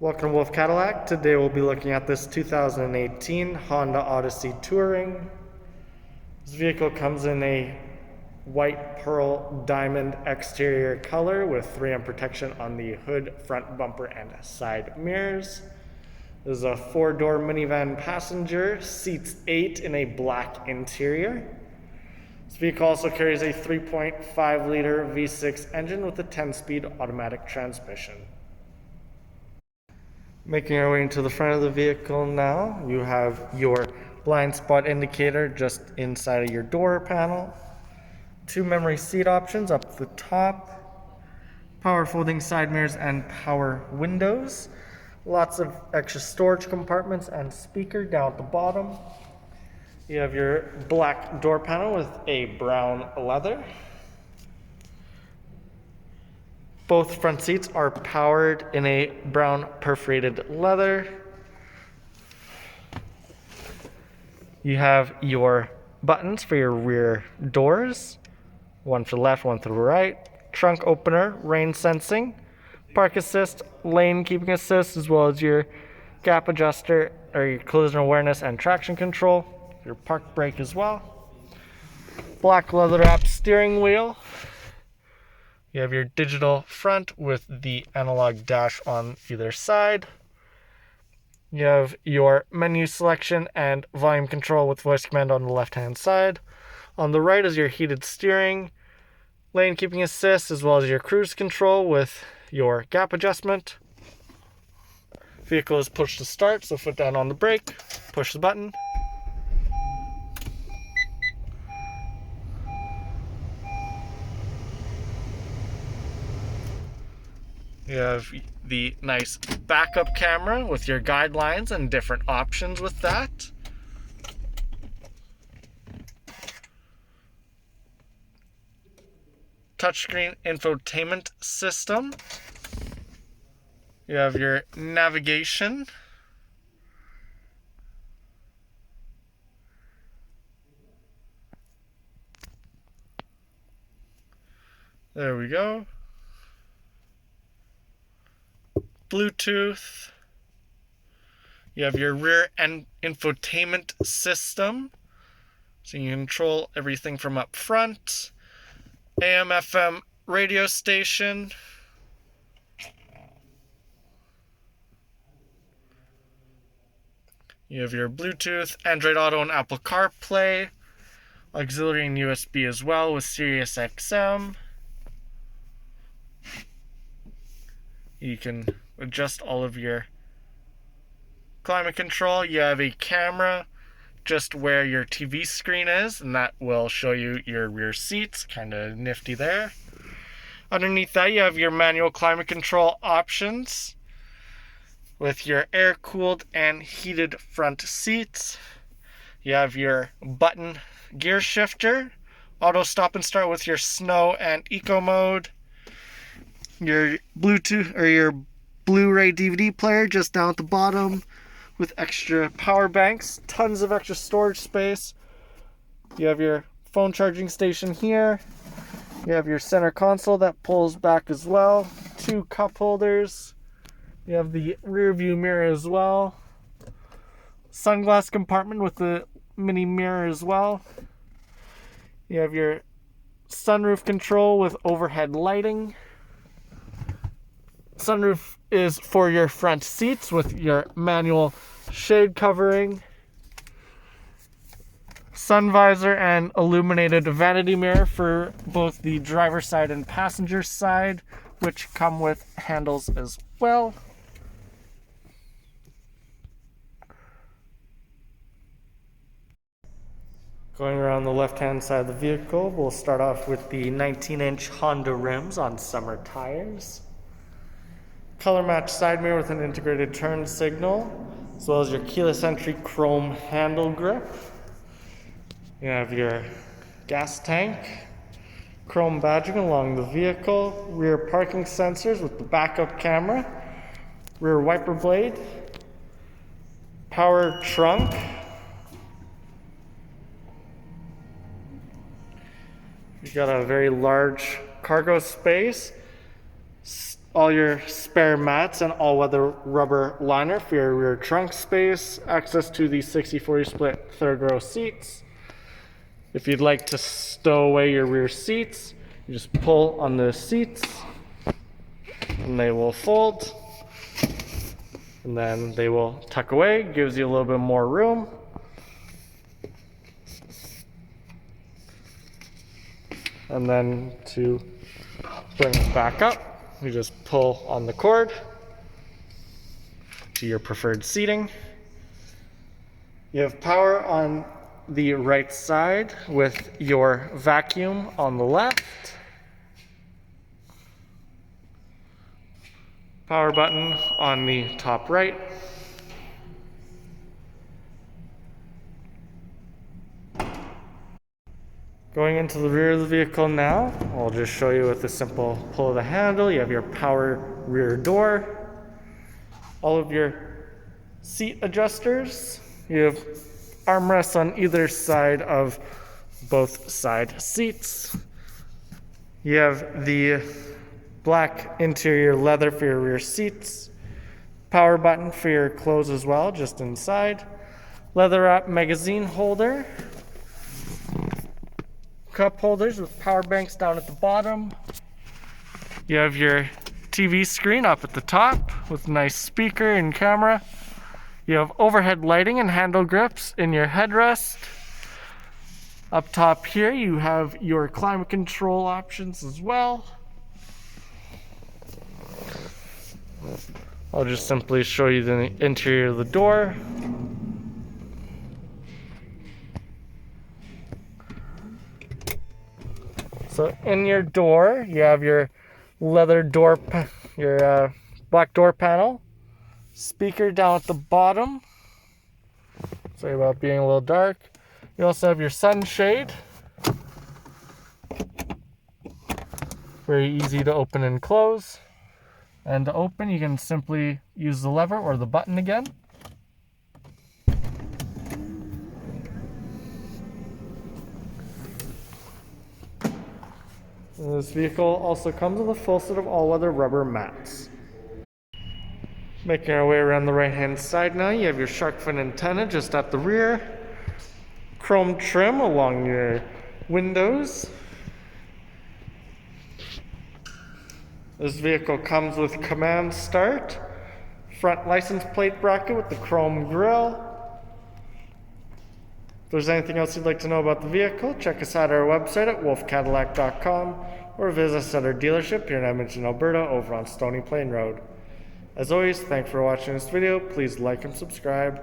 Welcome to Wolfe Cadillac. Today we'll be looking at this 2018 Honda Odyssey Touring. This vehicle comes in a white pearl diamond exterior color with 3M protection on the hood, front bumper, and side mirrors. This is a 4-door minivan passenger, seats 8 in a black interior. This vehicle also carries a 3.5 liter V6 engine with a 10-speed automatic transmission. Making our way into the front of the vehicle now, you have your blind spot indicator just inside of your door panel. 2 memory seat options up the top. Power folding side mirrors and power windows. Lots of extra storage compartments and speaker down at the bottom. You have your black door panel with a brown leather. Both front seats are powered in a brown perforated leather. You have your buttons for your rear doors. One for the left, one for the right. Trunk opener, rain sensing, park assist, lane keeping assist, as well as your gap adjuster or your collision awareness and traction control. Your park brake as well. Black leather wrapped steering wheel. You have your digital front with the analog dash on either side. You have your menu selection and volume control with voice command on the left-hand side. On the right is your heated steering, lane keeping assist, as well as your cruise control with your gap adjustment. Vehicle is push to start, so foot down on the brake, push the button. You have the nice backup camera with your guidelines and different options with that. Touchscreen infotainment system. You have your navigation. There we go. Bluetooth. You have your rear end infotainment system, so you can control everything from up front. AM FM radio station. You have your Bluetooth, Android Auto, and Apple CarPlay. Auxiliary and USB as well with Sirius XM. You can adjust all of your climate control. You have a camera just where your TV screen is, and that will show you your rear seats. Kind of nifty there. Underneath that, you have your manual climate control options with your air-cooled and heated front seats. You have your button gear shifter, auto stop and start with your snow and eco mode. Your Bluetooth or your Blu-ray DVD player just down at the bottom with extra power banks, tons of extra storage space. You have your phone charging station here. You have your center console that pulls back as well. 2 cup holders. You have the rear view mirror as well. Sunglass compartment with the mini mirror as well. You have your sunroof control with overhead lighting. Sunroof is for your front seats with your manual shade covering. Sun visor and illuminated vanity mirror for both the driver's side and passenger side, which come with handles as well. Going around the left-hand side of the vehicle, we'll start off with the 19-inch Honda rims on summer tires. Color match side mirror with an integrated turn signal, as well as your keyless entry chrome handle grip. You have your gas tank, chrome badging along the vehicle, rear parking sensors with the backup camera, rear wiper blade, power trunk. You've got a very large cargo space. all your spare mats and all-weather rubber liner for your rear trunk space, access to the 60/40 split third row seats. If you'd like to stow away your rear seats, you just pull on the seats and they will fold, and then they will tuck away. Gives you a little bit more room. And then to bring it back up, you just pull on the cord to your preferred seating. You have power on the right side with your vacuum on the left. Power button on the top right. Going into the rear of the vehicle now, I'll just show you with a simple pull of the handle. You have your power rear door, all of your seat adjusters. You have armrests on either side of both side seats. You have the black interior leather for your rear seats. Power button for your clothes as well, just inside. Leather wrap magazine holder. Cup holders with power banks down at the bottom. You have your TV screen up at the top with a nice speaker and camera. You have overhead lighting and handle grips in your headrest. Up top here you have your climate control options as well. I'll just simply show you the interior of the door. So in your door, you have your leather door, your black door panel, speaker down at the bottom. Sorry about being a little dark. You also have your sunshade. Very easy to open and close. And to open, you can simply use the lever or the button again. This vehicle also comes with a full set of all-weather rubber mats. Making our way around the right-hand side now, you have your shark fin antenna just at the rear. Chrome trim along your windows. This vehicle comes with command start, front license plate bracket with the chrome grille. If there's anything else you'd like to know about the vehicle, check us out at our website at wolfecadillac.com or visit us at our dealership here in Edmonton, Alberta over on Stony Plain Rd. As always, thanks for watching this video. Please like and subscribe.